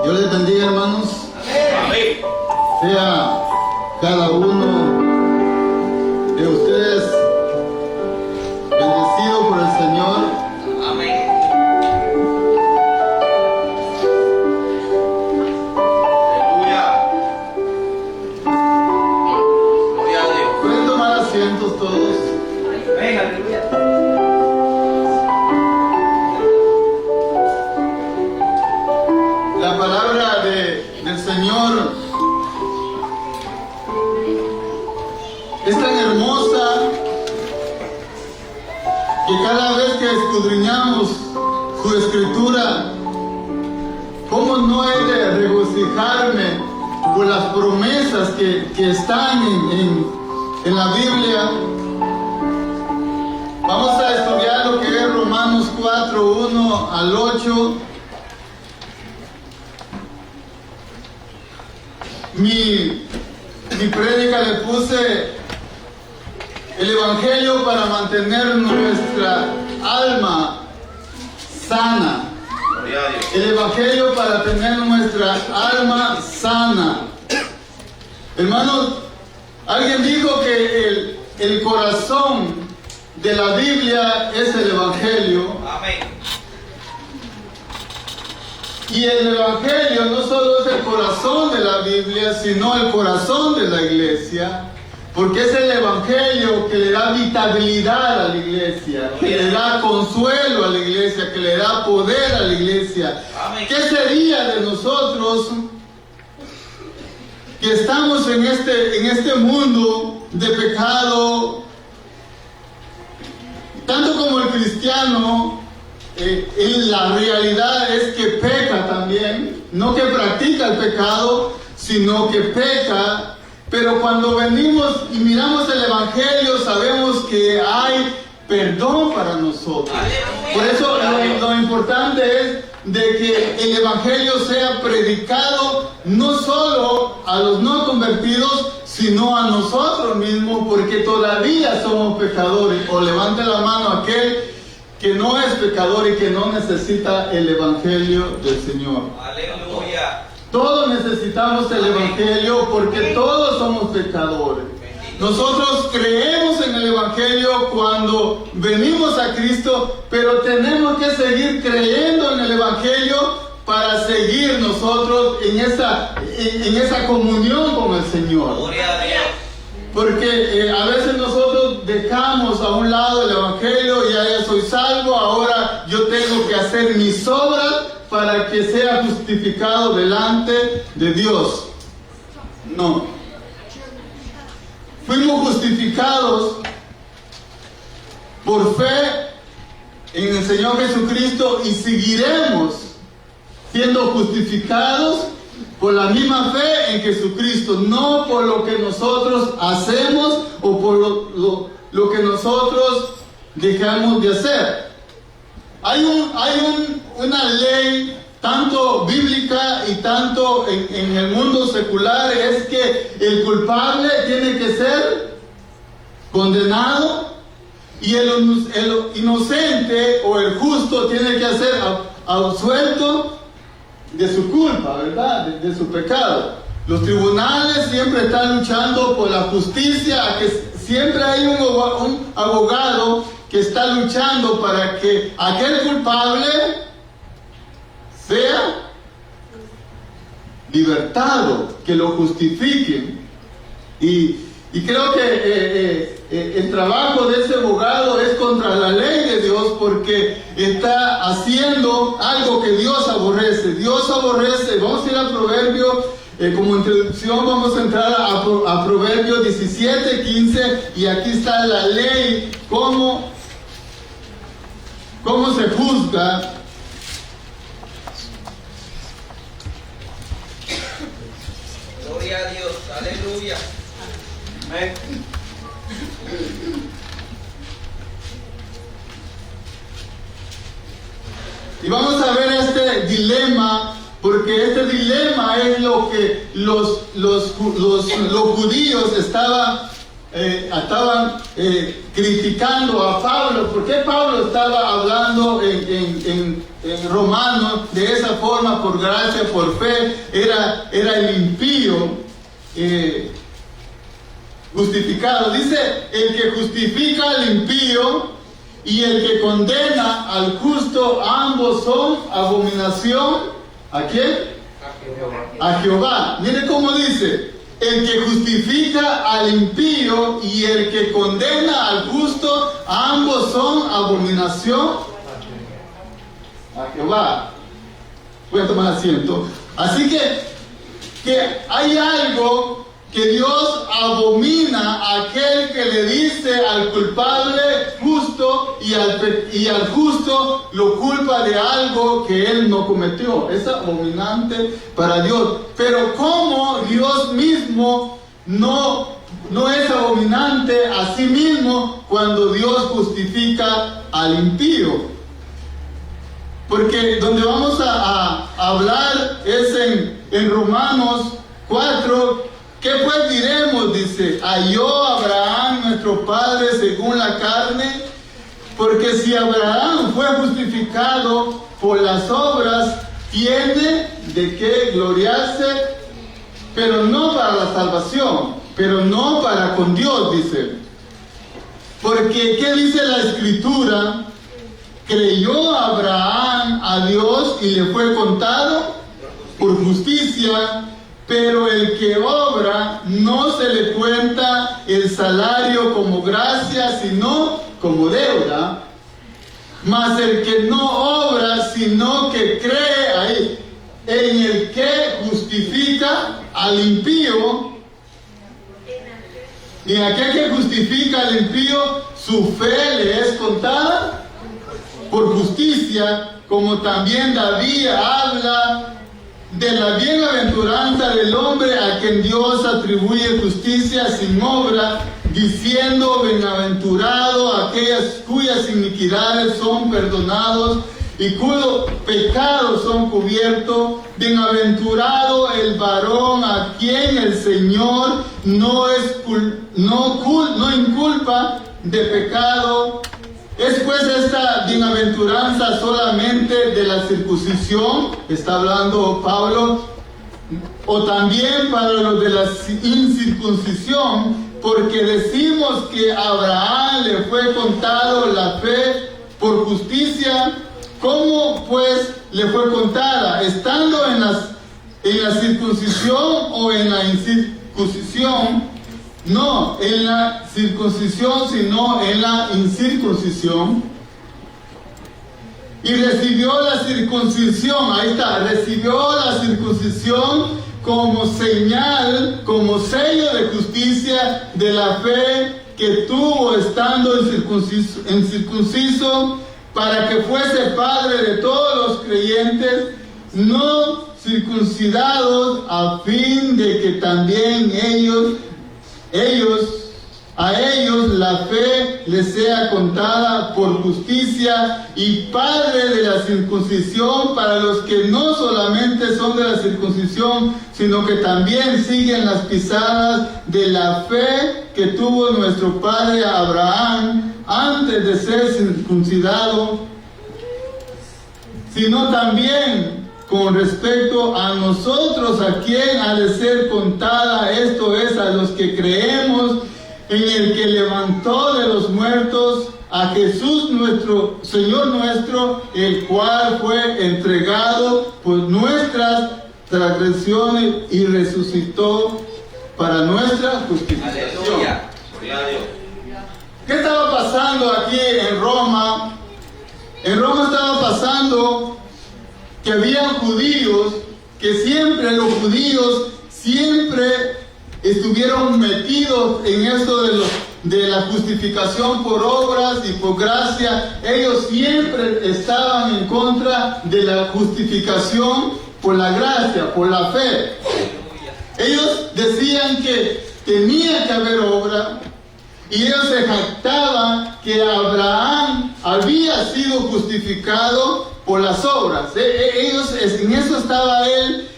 Dios les bendiga, hermanos. Sea cada uno de ustedes bendecido por el Señor. Amén. Gloria a Dios. Pueden tomar asientos todos. Amén, aleluya. La palabra del Señor es tan hermosa que cada vez que escudriñamos su escritura, ¿cómo no he de regocijarme por las promesas que están en la Biblia? Vamos a estudiar lo que es Romanos 4, 1 al 8. Mi prédica le puse el Evangelio para mantener nuestra alma sana. Gloria a Dios. El Evangelio para tener nuestra alma sana. Hermanos, alguien dijo que el corazón de la Biblia es el Evangelio. Amén. Y el Evangelio no solo es el corazón de la Biblia, sino el corazón de la iglesia, porque es el Evangelio que le da vitabilidad a la iglesia, que le da consuelo a la iglesia, que le da poder a la iglesia. Amén. ¿Qué sería de nosotros que estamos en este mundo de pecado? Tanto como el cristiano, la realidad es que peca también, no que practica el pecado, sino que peca. Pero cuando venimos y miramos el Evangelio, sabemos que hay perdón para nosotros. Aleluya. Por eso lo importante es de que el Evangelio sea predicado no solo a los no convertidos, sino a nosotros mismos, porque todavía somos pecadores. O levante la mano aquel que no es pecador y que no necesita el Evangelio del Señor. Aleluya. Todos necesitamos el Evangelio porque todos somos pecadores. Nosotros creemos en el Evangelio cuando venimos a Cristo, pero tenemos que seguir creyendo en el Evangelio para seguir nosotros en esa comunión con el Señor. Gloria a Dios. Porque a veces nosotros dejamos a un lado el Evangelio, ya soy salvo, ahora yo tengo que hacer mis obras para que sea justificado delante de Dios. No. Fuimos justificados por fe en el Señor Jesucristo y seguiremos siendo justificados por la misma fe en Jesucristo, no por lo que nosotros hacemos o por lo que nosotros dejamos de hacer. Hay una ley tanto bíblica y tanto en el mundo secular, es que el culpable tiene que ser condenado y el inocente o el justo tiene que ser absuelto de su culpa, ¿verdad? De su pecado. Los tribunales siempre están luchando por la justicia, que siempre hay un abogado que está luchando para que aquel culpable sea libertado, que lo justifiquen. Y creo que el trabajo de ese abogado es contra la ley de Dios, porque está haciendo algo que Dios aborrece. Dios aborrece. Vamos a ir a Proverbios, como introducción vamos a entrar a Proverbios 17, 15, y aquí está la ley, cómo se juzga. Gloria a Dios. Aleluya. Amén. Y vamos a ver este dilema porque este dilema es lo que los judíos estaban criticando a Pablo. ¿Por qué Pablo estaba hablando en Romanos de esa forma, por gracia, por fe? Era el impío justificado. Dice, el que justifica al impío y el que condena al justo, ambos son abominación. ¿A quién? A Jehová. Mire cómo dice, el que justifica al impío y el que condena al justo, ambos son abominación a Jehová. Voy a tomar asiento. Así que hay algo que Dios abomina a aquel que le dice al culpable justo y al justo lo culpa de algo que él no cometió. Es abominante para Dios. Pero como Dios mismo no es abominante a sí mismo cuando Dios justifica al impío. Porque donde vamos a hablar es en Romanos 4. ¿Qué pues diremos? Dice, halló Abraham nuestro padre según la carne, porque si Abraham fue justificado por las obras, tiene de qué gloriarse, pero no para la salvación, pero no para con Dios, dice. Porque, ¿qué dice la Escritura? Creyó Abraham a Dios y le fue contado por justicia. Pero el que obra no se le cuenta el salario como gracia, sino como deuda. Mas el que no obra, sino que cree ahí, en el que justifica al impío, y en aquel que justifica al impío, su fe le es contada por justicia, como también David habla de la bienaventuranza del hombre a quien Dios atribuye justicia sin obra, diciendo, bienaventurado aquellas cuyas iniquidades son perdonados y cuyos pecados son cubiertos. Bienaventurado el varón a quien el Señor no inculpa de pecado. ¿Es pues esta bienaventuranza solamente de la circuncisión? Está hablando Pablo. O también para los de la incircuncisión, porque decimos que a Abraham le fue contado la fe por justicia. ¿Cómo pues le fue contada? ¿Estando en la circuncisión o en la incircuncisión? No en la circuncisión, sino en la incircuncisión. Y recibió la circuncisión, ahí está, recibió la circuncisión como señal, como sello de justicia de la fe que tuvo estando en circunciso, para que fuese padre de todos los creyentes no circuncidados, a fin de que también a ellos la fe les sea contada por justicia, y padre de la circuncisión para los que no solamente son de la circuncisión, sino que también siguen las pisadas de la fe que tuvo nuestro padre Abraham antes de ser circuncidado, sino también con respecto a nosotros, a quien ha de ser contada, esto es, a los que creemos en el que levantó de los muertos a Jesús nuestro Señor nuestro, el cual fue entregado por nuestras transgresiones y resucitó para nuestra justificación. Aleluya. Gloria a Dios. ¿Qué estaba pasando aquí en Roma? En Roma estaba pasando que había judíos, que los judíos siempre estuvieron metidos en esto de la justificación por obras y por gracia. Ellos siempre estaban en contra de la justificación por la gracia, por la fe. Ellos decían que tenía que haber obra, y ellos se jactaban que Abraham había sido justificado por las obras. Ellos, en eso estaba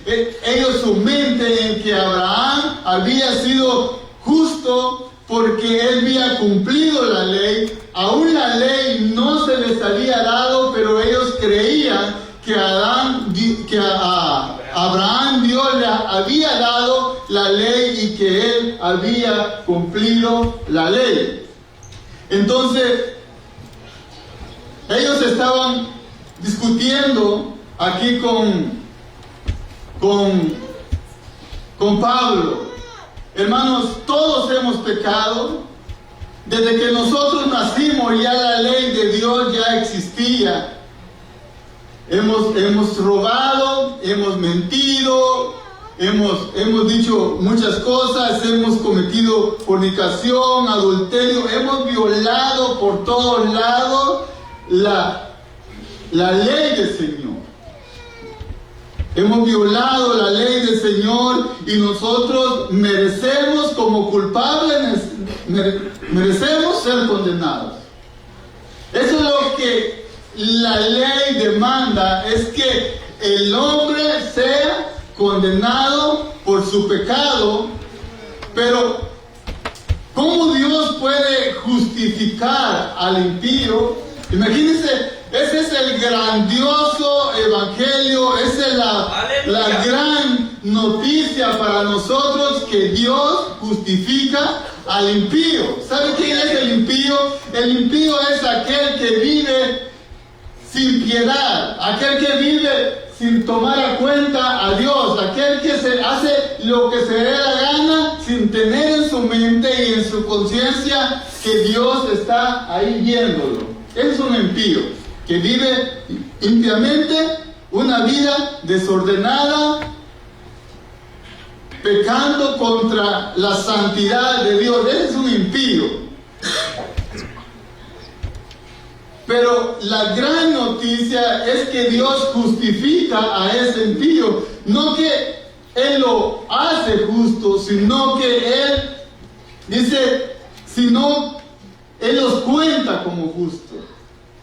ellos su mente en que Abraham había sido justo porque él había cumplido la ley. Aún la ley no se les había dado, pero ellos creían que a Abraham Dios le había dado la ley y que él había cumplido la ley. Entonces, ellos estaban discutiendo aquí con Pablo. Hermanos, todos hemos pecado. Desde que nosotros nacimos ya la ley de Dios ya existía. Hemos robado, hemos mentido, hemos dicho muchas cosas, hemos cometido fornicación, adulterio, hemos violado por todos lados la ley del Señor. Hemos violado la ley del Señor y nosotros merecemos como culpables, merecemos ser condenados. Eso es lo que la ley demanda, es que el hombre sea condenado por su pecado. Pero ¿cómo Dios puede justificar al impío? Imagínense, ese es el grandioso evangelio, esa es la gran noticia para nosotros, que Dios justifica al impío. ¿Sabe quién es el impío? El impío es aquel que vive sin piedad, aquel que vive sin tomar a cuenta a Dios, aquel que se hace lo que se dé la gana sin tener en su mente y en su conciencia que Dios está ahí viéndolo. Es un impío que vive impíamente una vida desordenada, pecando contra la santidad de Dios. Ese es un impío. Pero la gran noticia es que Dios justifica a ese impío. No que Él lo hace justo, sino que Él dice, sino Él los cuenta como justos.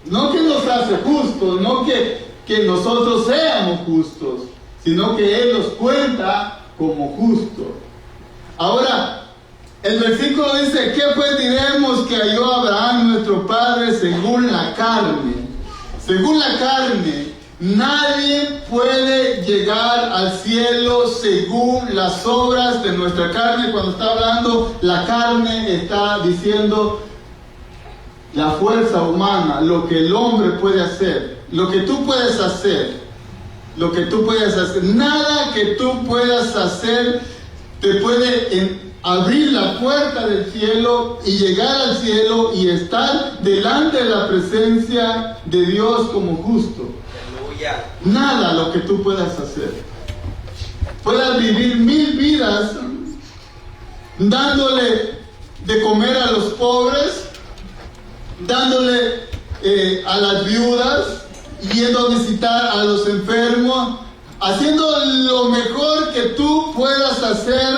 No que nos hace justos, no que nosotros seamos justos, sino que Él los cuenta como justos. Ahora, el versículo dice, ¿qué pues diremos que halló Abraham nuestro padre según la carne? Según la carne, nadie puede llegar al cielo según las obras de nuestra carne. Cuando está hablando la carne, está diciendo la fuerza humana, lo que el hombre puede hacer, lo que tú puedes hacer, lo que tú puedes hacer. Nada que tú puedas hacer te puede abrir la puerta del cielo y llegar al cielo y estar delante de la presencia de Dios como justo. Aleluya. Nada lo que tú puedas hacer. Puedas vivir 1000 vidas dándole de comer a los pobres, dándole a las viudas, yendo a visitar a los enfermos, haciendo lo mejor que tú puedas hacer,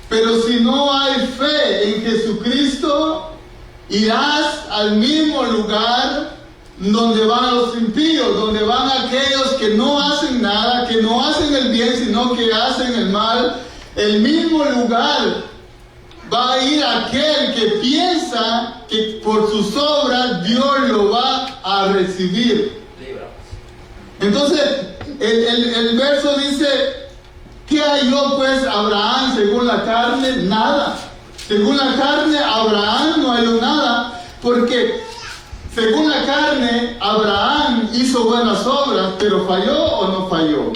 pero si no hay fe en Jesucristo, irás al mismo lugar donde van los impíos, donde van aquellos que no hacen nada, que no hacen el bien, sino que hacen el mal. El mismo lugar va a ir aquel que piensa que por sus obras Dios lo va a recibir. Entonces, el verso dice, ¿qué halló pues Abraham según la carne? Nada. Según la carne, Abraham no halló nada, porque según la carne, Abraham hizo buenas obras, pero ¿falló o no falló?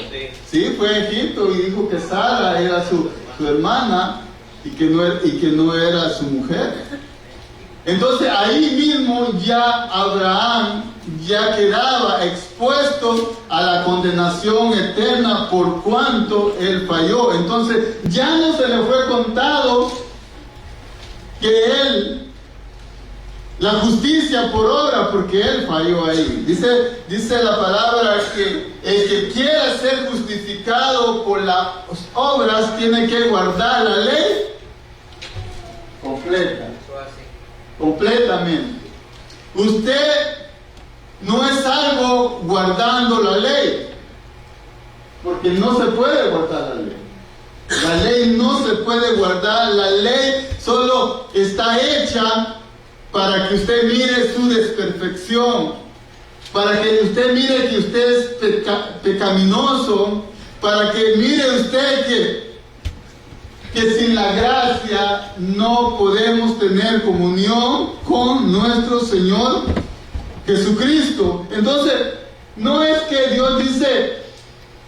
Sí, fue a Egipto y dijo que Sara era su hermana y que no era su mujer. Entonces ahí mismo ya Abraham ya quedaba expuesto a la condenación eterna por cuanto él falló. Entonces ya no se le fue contado que él, la justicia por obra, porque él falló ahí. Dice la palabra que el que quiera ser justificado por las obras tiene que guardar la ley completa. Completamente. Usted no es salvo guardando la ley, porque no se puede guardar la ley. La ley no se puede guardar, la ley solo está hecha para que usted mire su desperfección, para que usted mire que usted es pecaminoso, para que mire usted que sin la gracia no podemos tener comunión con nuestro Señor Jesucristo. Entonces, no es que Dios dice,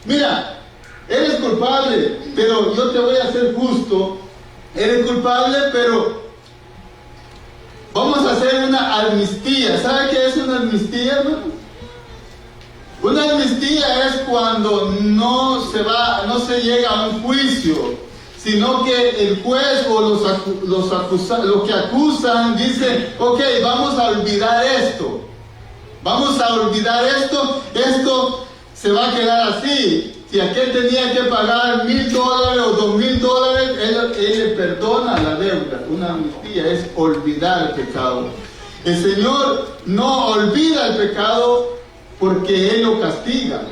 mira, eres culpable, pero yo te voy a hacer justo. Eres culpable, pero vamos a hacer una amnistía. ¿Sabe qué es una amnistía, hermano? Una amnistía es cuando no se llega a un juicio, sino que el juez o los que acusan dicen, ok, vamos a olvidar esto. Vamos a olvidar esto se va a quedar así. Si aquel tenía que pagar $1,000 o $2,000, él le perdona la deuda. Una amnistía es olvidar el pecado. El Señor no olvida el pecado porque Él lo castiga.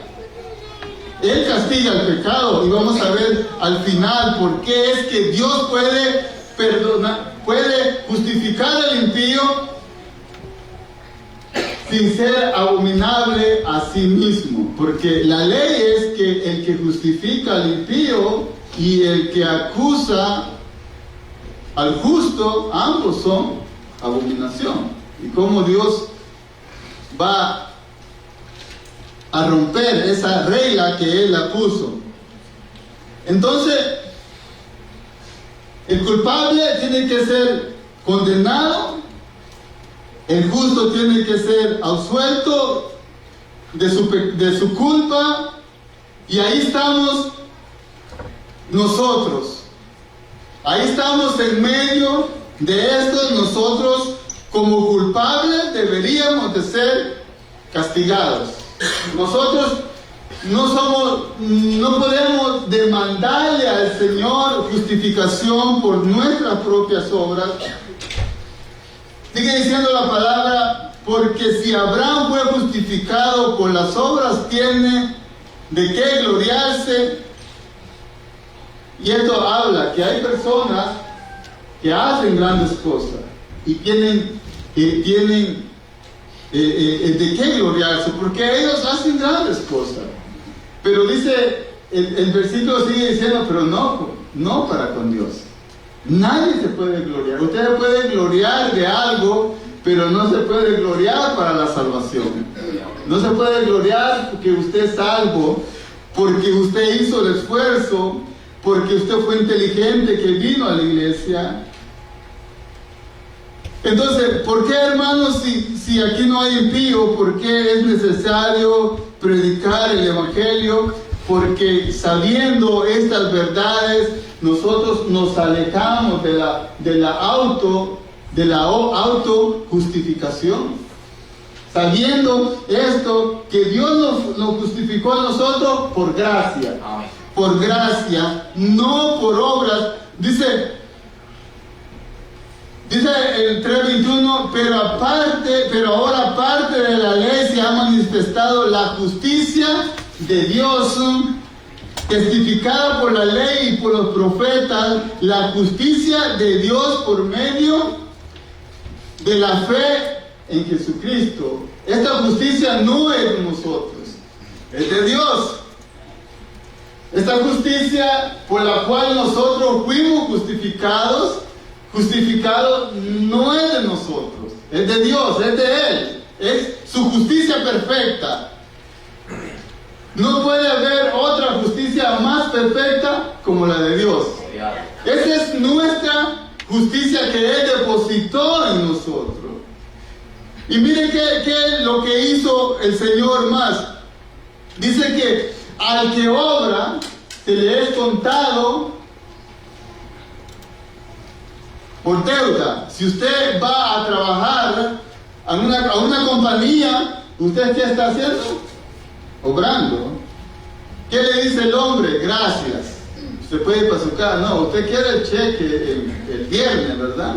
Él castiga el pecado, y vamos a ver al final por qué es que Dios puede perdonar, puede justificar al impío sin ser abominable a sí mismo, porque la ley es que el que justifica al impío y el que acusa al justo, ambos son abominación. Y cómo Dios va a romper esa regla que Él la puso. Entonces, el culpable tiene que ser condenado, el justo tiene que ser absuelto de su culpa, y ahí estamos nosotros. Ahí estamos en medio de esto. Nosotros como culpables deberíamos de ser castigados. Nosotros no podemos demandarle al Señor justificación por nuestras propias obras. Sigue diciendo la palabra, porque si Abraham fue justificado por las obras, tiene de qué gloriarse. Y esto habla que hay personas que hacen grandes cosas y tienen de qué gloriarse, porque ellos hacen grandes cosas. Pero dice, el versículo sigue diciendo, pero no para con Dios. Nadie se puede gloriar. Usted puede gloriar de algo, pero no se puede gloriar para la salvación. No se puede gloriar porque usted es salvo, porque usted hizo el esfuerzo, porque usted fue inteligente que vino a la iglesia. Entonces, ¿por qué, hermanos, si aquí no hay impío, por qué es necesario predicar el Evangelio? Porque sabiendo estas verdades, nosotros nos alejamos de la autojustificación. Sabiendo esto, que Dios nos justificó a nosotros por gracia. Amén. Por gracia, no por obras. Dice el 3:21, pero ahora aparte de la ley se ha manifestado la justicia de Dios, testificada por la ley y por los profetas, la justicia de Dios por medio de la fe en Jesucristo. Esta justicia no es de nosotros, es de Dios. Esta justicia por la cual nosotros fuimos justificados no es de nosotros, es de Dios, es de Él, es su justicia perfecta. No puede haber otra justicia más perfecta como la de Dios. Esa es nuestra justicia que Él depositó en nosotros. Y miren qué lo que hizo el Señor más. Dice que al que obra se le es contado por deuda. Si usted va a trabajar a una compañía, ¿usted qué está haciendo? Obrando. ¿Qué le dice el hombre? Gracias. Usted puede ir para su casa. No, usted quiere el cheque el viernes, ¿verdad?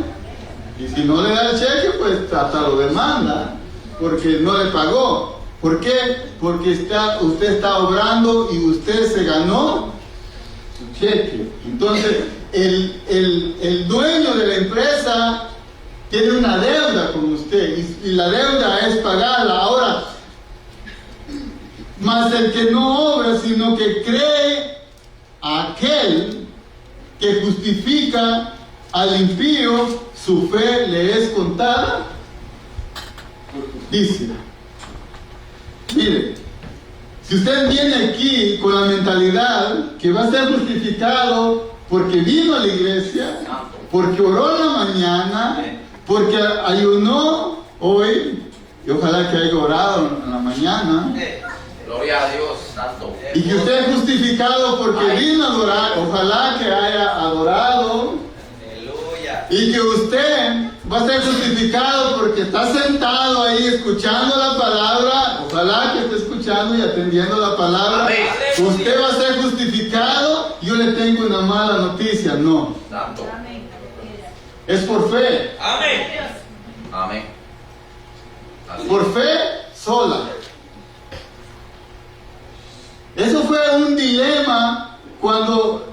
Y si no le da el cheque, pues hasta lo demanda. porque no le pagó. ¿Por qué? Porque usted está obrando y usted se ganó su cheque. Entonces, el dueño de la empresa tiene una deuda con usted y la deuda es pagarla. Ahora, más el que no obra, sino que cree a aquel que justifica al impío, su fe le es contada. Dice, mire, si usted viene aquí con la mentalidad que va a ser justificado porque vino a la iglesia, porque oró en la mañana, porque ayunó hoy, y ojalá que haya orado en la mañana, Gloria a Dios, santo. y que usted es justificado porque vino a adorar, ojalá que haya adorado, Aleluya. y que usted va a ser justificado porque está sentado ahí escuchando la palabra, ojalá que esté escuchando y atendiendo la palabra. Amén. Usted va a ser justificado. Yo le tengo una mala noticia, no, Santo. es por fe, Amén. Amén. por fe sola. Eso fue un dilema cuando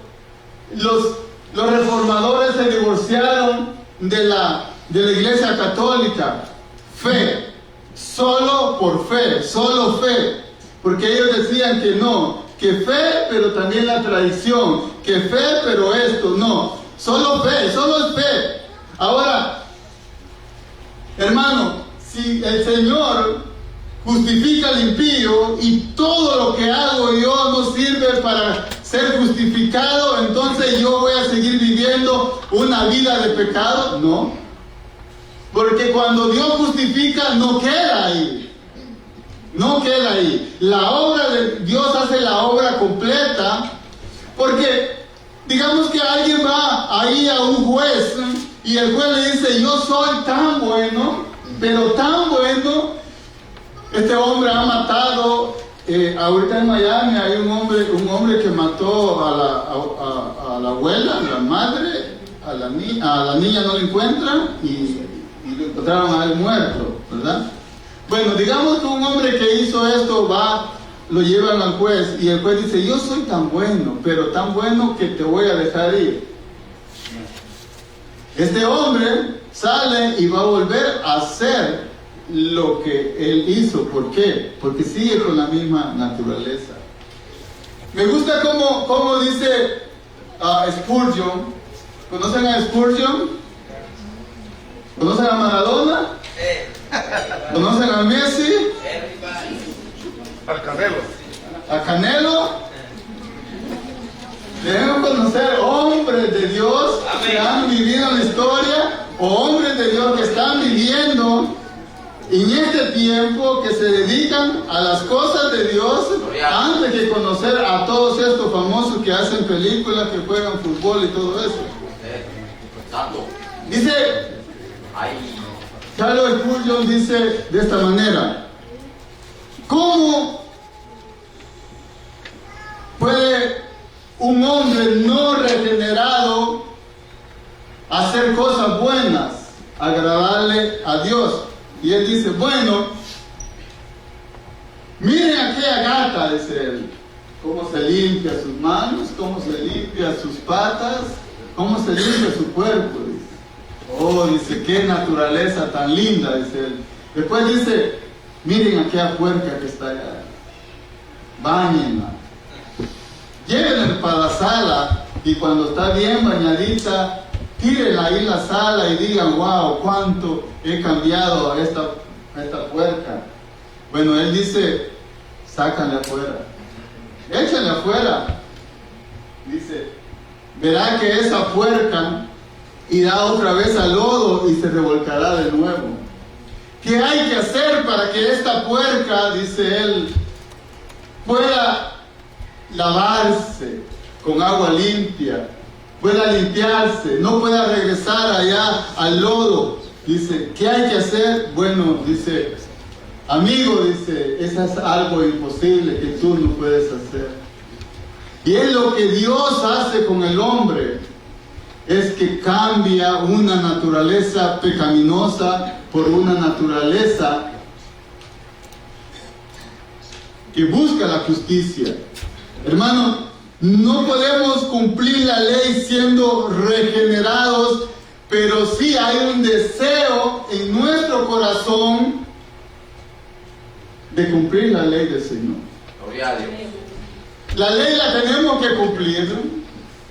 los reformadores se divorciaron de la iglesia católica. Fe, solo por fe, solo fe. Porque ellos decían que no, que fe, pero también la tradición, que fe, pero esto, no. Solo fe, solo es fe. Ahora, hermano, si el Señor justifica al impío y todo lo que hago yo no sirve para ser justificado, entonces yo voy a seguir viviendo una vida de pecado. No, porque cuando Dios justifica no queda ahí, no queda ahí. La obra de Dios hace la obra completa, porque digamos que alguien va ahí a un juez y el juez le dice: yo soy tan bueno, pero tan bueno. Este hombre ha matado, ahorita en Miami hay un hombre que mató a la abuela, a la madre, a la niña no lo encuentran y lo encontraron a él muerto, ¿verdad? Bueno, digamos que un hombre que hizo esto lo llevan al juez y el juez dice: yo soy tan bueno, pero tan bueno que te voy a dejar ir. Este hombre sale y va a volver a hacer lo que él hizo. ¿Por qué? Porque sigue con la misma naturaleza. Me gusta cómo dice Spurgeon. ¿Conocen a Spurgeon? ¿Conocen a Maradona? ¿Conocen a Messi? Al Canelo. ¿A Canelo? Debemos conocer hombres de Dios que han vivido la historia, o hombres de Dios que están viviendo en este tiempo, que se dedican a las cosas de Dios antes que conocer a todos estos famosos que hacen películas, que juegan fútbol y todo eso. Dice Charles Spurgeon, dice de esta manera: ¿cómo puede un hombre no regenerado hacer cosas buenas, agradarle a Dios? Y él dice: bueno, miren aquella gata, dice él, cómo se limpia sus manos, cómo se limpia sus patas, cómo se limpia su cuerpo, dice. Oh, dice, qué naturaleza tan linda, dice él. Después dice: miren aquella puerca que está allá, báñenla, llévenla para la sala y cuando está bien bañadita, tírenla ahí en la sala y digan: wow, cuánto he cambiado a esta puerca. Bueno, él dice: sácanle afuera, échenle afuera. Dice: verá que esa puerca irá otra vez al lodo y se revolcará de nuevo. ¿Qué hay que hacer para que esta puerca, dice él, pueda lavarse con agua limpia, pueda limpiarse, no pueda regresar allá al lodo? Dice: ¿qué hay que hacer? Bueno, dice: amigo, dice, eso es algo imposible que tú no puedes hacer. Y es lo que Dios hace con el hombre, es que cambia una naturaleza pecaminosa por una naturaleza que busca la justicia. Hermano, no podemos cumplir la ley siendo regenerados, pero sí hay un deseo en nuestro corazón de cumplir la ley del Señor. Gloria a Dios. La ley la tenemos que cumplir,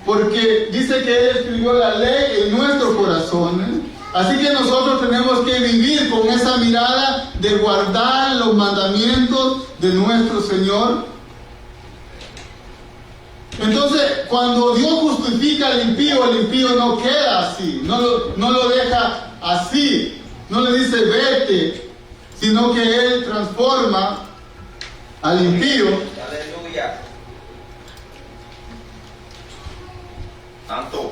porque dice que Él escribió la ley en nuestros corazones. Así que nosotros tenemos que vivir con esa mirada de guardar los mandamientos de nuestro Señor. Entonces, cuando Dios justifica al impío no queda así, no lo deja así, no le dice vete, sino que Él transforma al impío. Aleluya. Santo.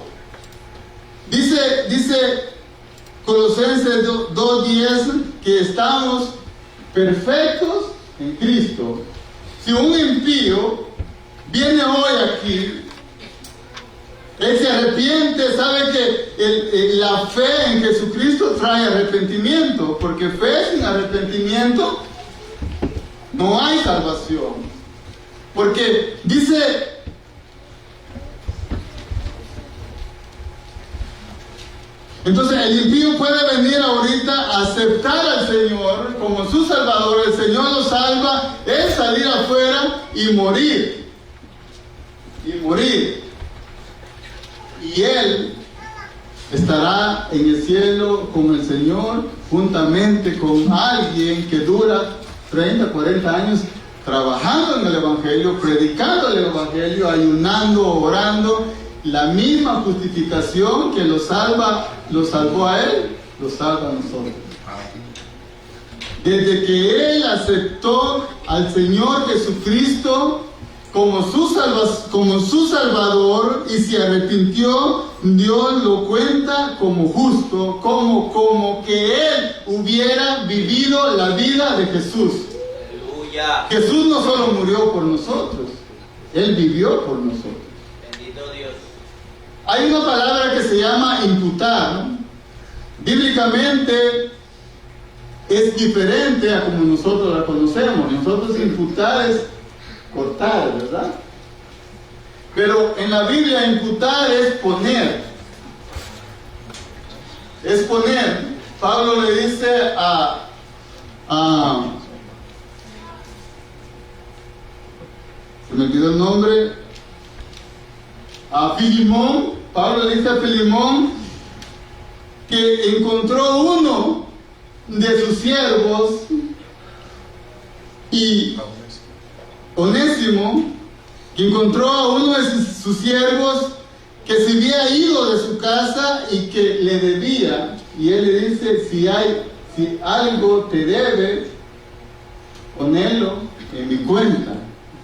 Dice Colosenses 2:10 que estamos perfectos en Cristo. Si un impío viene hoy aquí, él se arrepiente, sabe que la fe en Jesucristo trae arrepentimiento, porque fe sin arrepentimiento no hay salvación. Porque dice, entonces el impío puede venir ahorita a aceptar al Señor como su Salvador, el Señor lo salva, es salir afuera y morir. Y él estará en el cielo con el Señor, juntamente con alguien que dura 30, 40 años trabajando en el Evangelio, predicando el Evangelio, ayunando, orando. La misma justificación que lo salvó a él, lo salva a nosotros. Desde que él aceptó al Señor Jesucristo como su Salvador y se arrepintió, Dios lo cuenta como justo, como que él hubiera vivido la vida de Jesús. Aleluya. Jesús no solo murió por nosotros, Él vivió por nosotros. Bendito Dios. Hay una palabra que se llama imputar, ¿no? Bíblicamente es diferente a como nosotros la conocemos. Nosotros imputar es cortar, ¿verdad? Pero en la Biblia imputar es poner. Es poner. Pablo le dice se me olvidó el nombre, a Filimón. Pablo le dice a Filimón que encontró uno de sus siervos, y Onésimo, que encontró a uno de sus siervos que se había ido de su casa y que le debía, y él le dice, si algo te debe, ponelo en mi cuenta.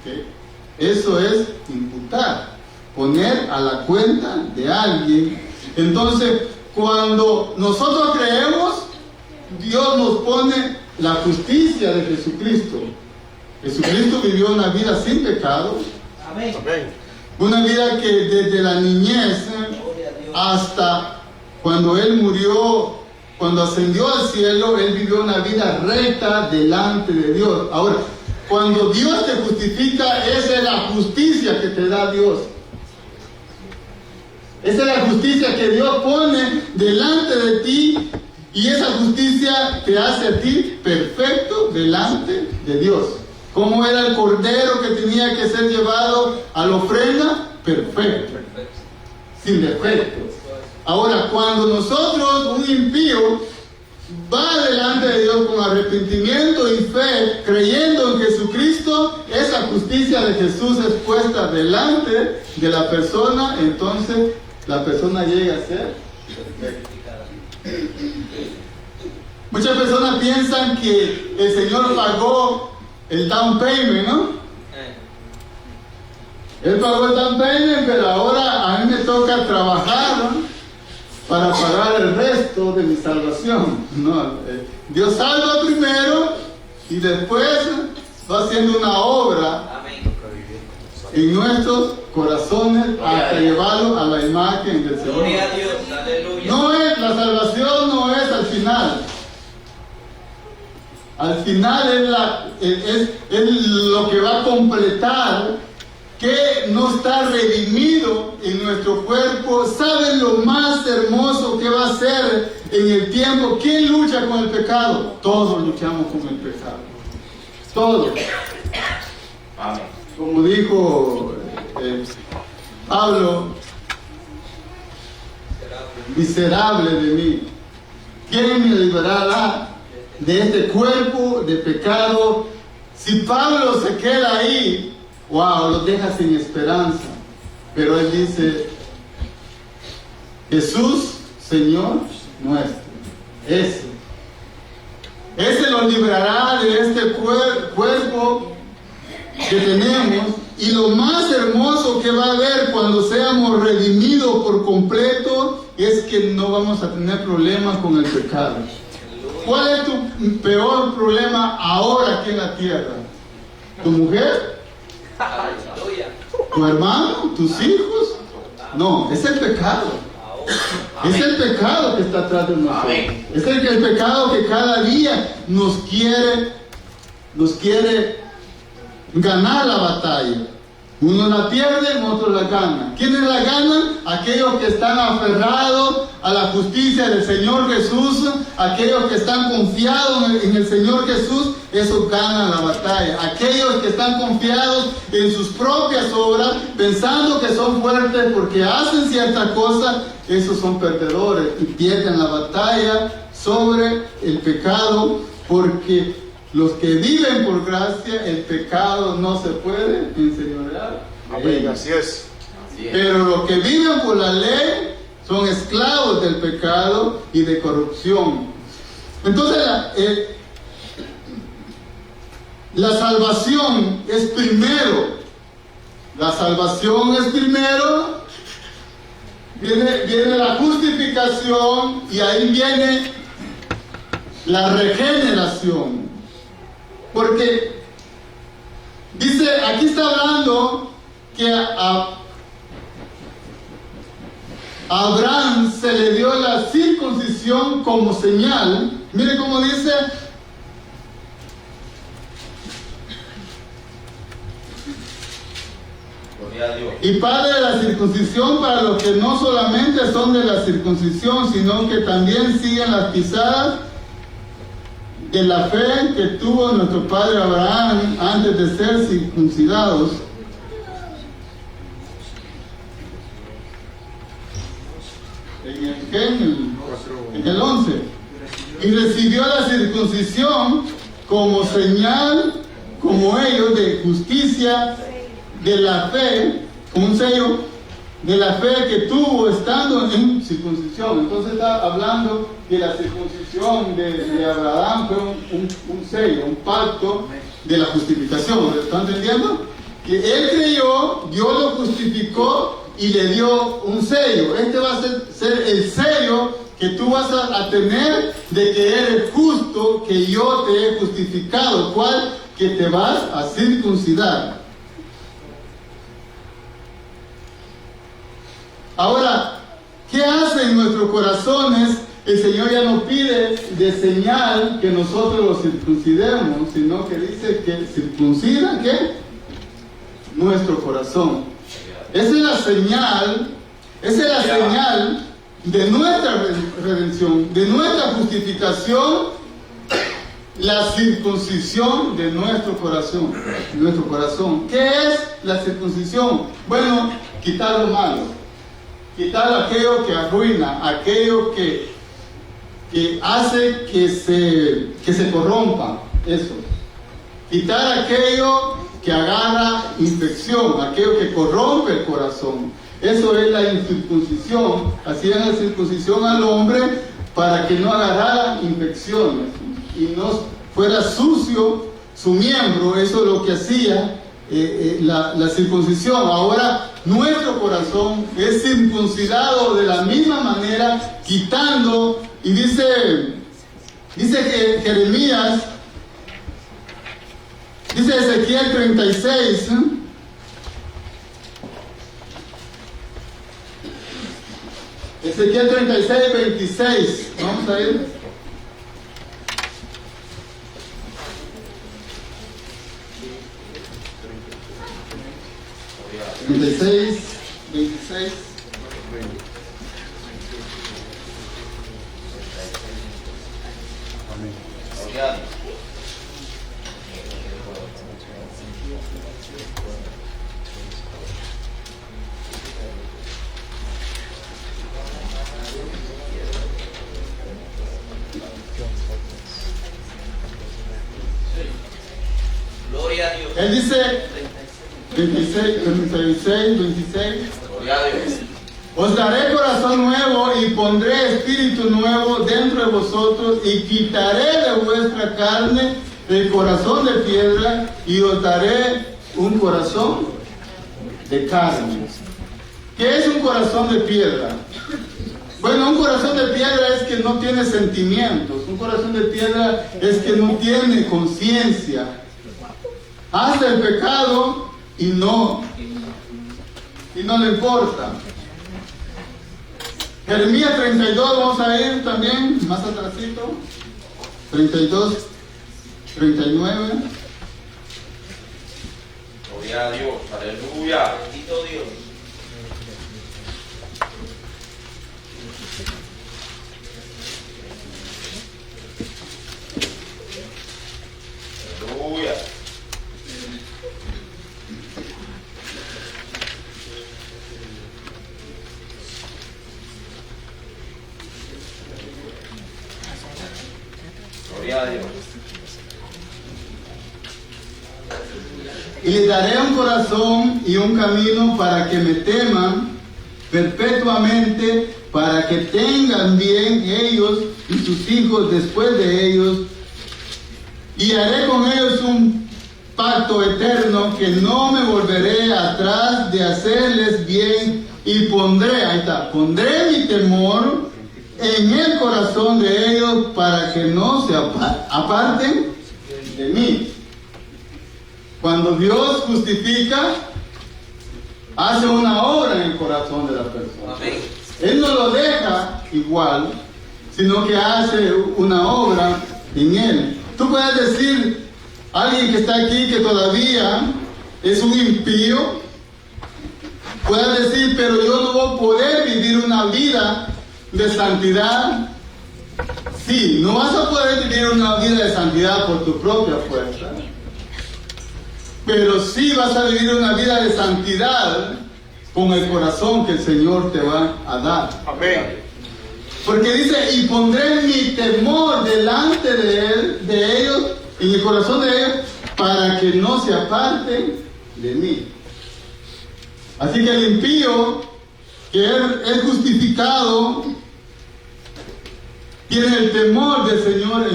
¿Okay? Eso es imputar, poner a la cuenta de alguien. Entonces, cuando nosotros creemos, Dios nos pone la justicia de Jesucristo. Jesucristo vivió una vida sin pecado. Amén. Una vida que desde la niñez hasta cuando Él murió, cuando ascendió al cielo, Él vivió una vida recta delante de Dios. Ahora, cuando Dios te justifica, esa es la justicia que te da Dios. Esa es la justicia que Dios pone delante de ti, y esa justicia te hace a ti perfecto delante de Dios. ¿Cómo era el cordero que tenía que ser llevado a la ofrenda? Perfecto, sin defectos. Ahora, cuando nosotros, un impío, va delante de Dios con arrepentimiento y fe, creyendo en Jesucristo, esa justicia de Jesús es puesta delante de la persona, entonces la persona llega a ser perfecta. Muchas personas piensan que el Señor pagó el down payment, ¿no? Él pagó el down payment, pero ahora a mí me toca trabajar, ¿no?, para pagar el resto de mi salvación. No, Dios salva primero y después va haciendo una obra en nuestros corazones hasta llevarlo a la imagen del Señor. Gloria a Dios, aleluya. No es, la salvación no es al final. Al final es lo que va a completar que no está redimido en nuestro cuerpo. ¿Saben lo más hermoso que va a ser en el tiempo? ¿Quién lucha con el pecado? Todos luchamos con el pecado. Todos. Amén. Como dijo Pablo, miserable de mí. ¿Quién me liberará de este cuerpo de pecado? Si Pablo se queda ahí, wow, lo deja sin esperanza. Pero él dice, Jesús, Señor nuestro. Ese nos librará de este cuerpo que tenemos. Y lo más hermoso que va a haber cuando seamos redimidos por completo es que no vamos a tener problemas con el pecado. ¿Cuál es tu peor problema ahora aquí en la tierra? ¿Tu mujer? Aleluya. ¿Tu hermano? ¿Tus hijos? No, es el pecado. Es el pecado que está atrás de nosotros. Amén. Es el pecado que cada día nos quiere ganar la batalla. Uno la pierde, otro la gana. ¿Quiénes la ganan? Aquellos que están aferrados a la justicia del Señor Jesús, aquellos que están confiados en el Señor Jesús, esos ganan la batalla. Aquellos que están confiados en sus propias obras, pensando que son fuertes porque hacen ciertas cosas, esos son perdedores y pierden la batalla sobre el pecado, porque los que viven por gracia, el pecado no se puede enseñorear. Amén, así es. Así es. Pero los que viven por la ley son esclavos del pecado y de corrupción. Entonces, la salvación es primero. La salvación es primero. Viene la justificación y ahí viene la regeneración. Porque dice, aquí está hablando que a Abraham se le dio la circuncisión como señal. Mire cómo dice. Gloria a Dios. Y padre de la circuncisión para los que no solamente son de la circuncisión, sino que también siguen las pisadas de la fe que tuvo nuestro padre Abraham antes de ser circuncidados. En el 11. Y recibió la circuncisión como señal, como ellos, de justicia de la fe, como un sello de la fe que tuvo estando en circuncisión. Entonces está hablando que la circuncisión de Abraham fue un sello, un pacto de la justificación. ¿Están entendiendo? Que él creyó, Dios lo justificó y le dio un sello. Este va a ser el sello que tú vas a tener de que eres justo, que yo te he justificado. ¿Cuál? Que te vas a circuncidar. Ahora, ¿qué hace en nuestros corazones? El Señor ya no pide de señal que nosotros los circuncidemos, sino que dice que circuncida, ¿qué? Nuestro corazón. Esa es la señal de nuestra redención, de nuestra justificación, la circuncisión de nuestro corazón. ¿Qué es la circuncisión? Bueno, quitar lo malo. Quitar aquello que arruina, aquello que hace que se corrompa, eso. Quitar aquello que agarra infección, aquello que corrompe el corazón. Eso es la incircuncisión. Hacían la circuncisión al hombre para que no agarrara infecciones y no fuera sucio su miembro. Eso es lo que hacía la circuncisión. Ahora nuestro corazón es circuncidado de la misma manera, quitando, y dice que Jeremías, dice Ezequiel 36, Ezequiel 36, 26, vamos a ir. 36, 26. Gloria a Dios. Gloria a Dios. Él dice 26, 26. Gloria a Dios. Os daré corazón nuevo y pondré espíritu nuevo dentro de vosotros y quitaré de vuestra carne el corazón de piedra y os daré un corazón de carne. ¿Qué es un corazón de piedra? Bueno, un corazón de piedra es que no tiene sentimientos. Un corazón de piedra es que no tiene conciencia. Hace el pecado y no le importa. Jeremías 32, vamos a ir también más atrásito. 32, 39. Gloria a Dios. Aleluya. Bendito Dios. Aleluya. Gloria a Dios. Y les daré un corazón y un camino para que me teman perpetuamente, para que tengan bien ellos y sus hijos después de ellos. Y haré con ellos un pacto eterno que no me volveré atrás de hacerles bien y pondré, ahí está, pondré mi temor en el corazón de ellos para que no se aparten de mí. Cuando Dios justifica, hace una obra en el corazón de la persona. Amén. Él no lo deja igual, sino que hace una obra en él. Tú puedes decir, alguien que está aquí que todavía es un impío, puedes decir, pero yo no voy a poder vivir una vida de santidad. Sí, no vas a poder vivir una vida de santidad por tu propia fuerza, pero sí vas a vivir una vida de santidad con el corazón que el Señor te va a dar. Amén. Porque dice, y pondré mi temor delante de ellos, en el corazón de ellos, para que no se aparten de mí. Así que el impío, que es justificado, tiene el temor del Señor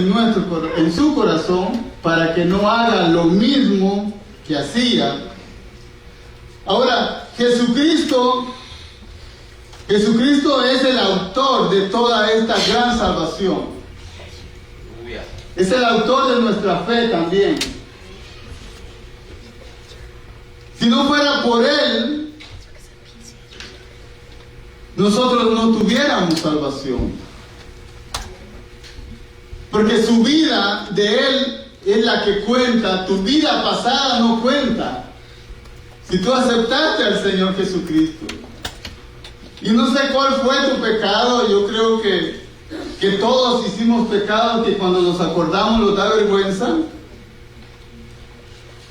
en su corazón, para que no haga lo mismo que hacía. Ahora, Jesucristo es el autor de toda esta gran salvación. Aleluya. Es el autor de nuestra fe también. Si no fuera por Él, nosotros no tuviéramos salvación. Porque su vida de Él es la que cuenta, tu vida pasada no cuenta. Si tú aceptaste al Señor Jesucristo. Y no sé cuál fue tu pecado, yo creo que todos hicimos pecados que cuando nos acordamos nos da vergüenza.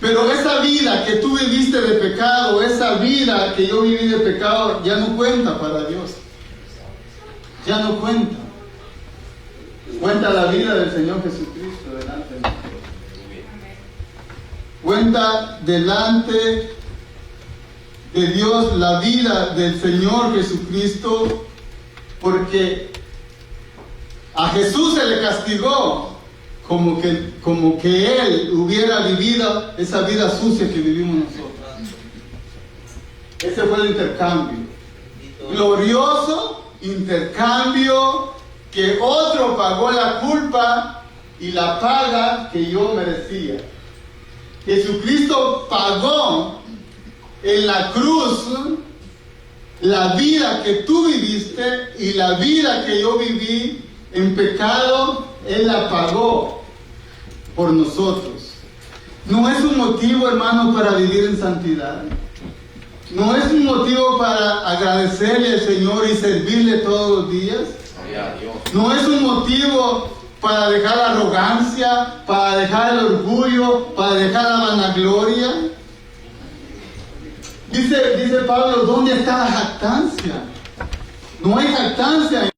Pero esa vida que tú viviste de pecado, esa vida que yo viví de pecado, ya no cuenta para Dios. Ya no cuenta. Cuenta la vida del Señor Jesucristo delante de nosotros. Cuenta delante de Dios la vida del Señor Jesucristo, porque a Jesús se le castigó como que Él hubiera vivido esa vida sucia que vivimos nosotros. Ese fue el intercambio. Glorioso intercambio, que otro pagó la culpa y la paga que yo merecía. Jesucristo pagó en la cruz la vida que tú viviste y la vida que yo viví en pecado. Él la pagó por nosotros. No es un motivo, hermanos, para vivir en santidad. no es un motivo para agradecerle al Señor y servirle todos los días. Gloria a Dios. No es un motivo para dejar la arrogancia, para dejar el orgullo, para dejar la vanagloria. Dice Pablo, ¿dónde está la jactancia? No hay jactancia